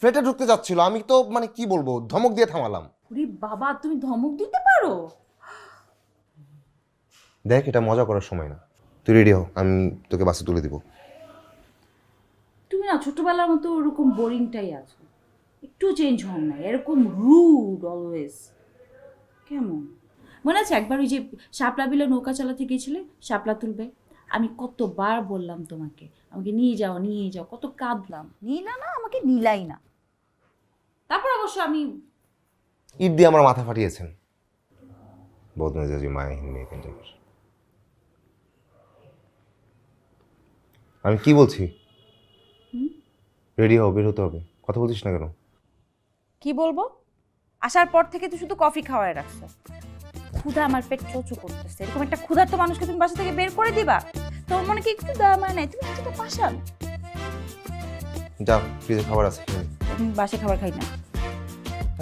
ফ্ল্যাটে ঢুকতে যাচ্ছিল, আমি তো মানে কি বলবো, ধমক দিয়ে থামালাম। ওরে বাবা, তুমি ধমক দিতে পারো? দেখ, এটা মজা করার সময় না, তুই রেডি হও, আমি তোকে বাসে তুলে দিব। তুমি না ছোটবেলার মতো ওরকম বোরিংটাই আছো, একটু চেঞ্জ হও না, এরকম রুড অলওয়েজ। কেমন মনে আছে একবার ওই যে শাপলা বিলে নৌকা চালাতে গিয়েছিলে, শাপলা তুলবে, আমি কতবার বললাম তোমাকে আমাকে নিয়ে যাও নিয়ে যাও, কত কাঁদলাম, নিলা না, আমাকে নিলাই না। তারপর অবশ্য আমি ইট দিয়ে আমার মাথা ফাটিয়েছেন, বদমেজাজি মায়াহীন মেয়ে কিন্তু। আমি কি বলছি, রেডি হও, বের হতে হবে। কথা বলছিস না কেন? কি বলবো, আসার পর থেকে তুই শুধু কফি খাওয়ায় রাখছো, ক্ষুধা আমার পেট চোচু করতেছে, এরকম একটা ক্ষুধার্ত মানুষকে তুমি বাসা থেকে বের করে দিবা? তোর মনে কি একটু দয়া মায়া নাই? তুমি এতটা পাশান। যা, ফ্রিজে খাবার আছে, খেয়ে নে। আমি বাসে খাবার খাই না।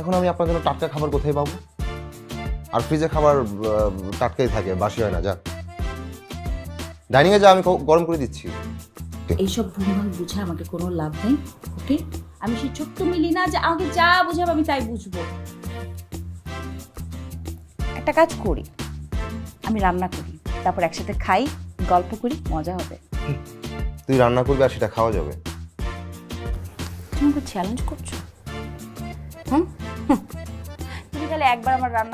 এখন আমি আপনার জন্য টাটকা খাবার কোথায় পাবো? আর ফ্রিজে খাবার টাটকাই থাকে, বাসি হয় না। যা, ডাইনিংয়ে যা, আমি গরম করে দিচ্ছি। এইসব ভুলভাল বুঝে আমাকে কোনো লাভ নেই, ওকে? আমি সেই ছোট্ট মিলি না যে আমাকে যা বুঝাবো আমি তাই বুঝবো। একটা কাজ করি, আমি রান্না করি, তারপর একসাথে খাই, গল্প করি, মজা হবে। তুই রান্না করবি আর সেটা খাওয়া যাবে? তুমি আমাকে চ্যালেঞ্জ করছো? হুম, তুমি তাহলে একবার আমার রান্না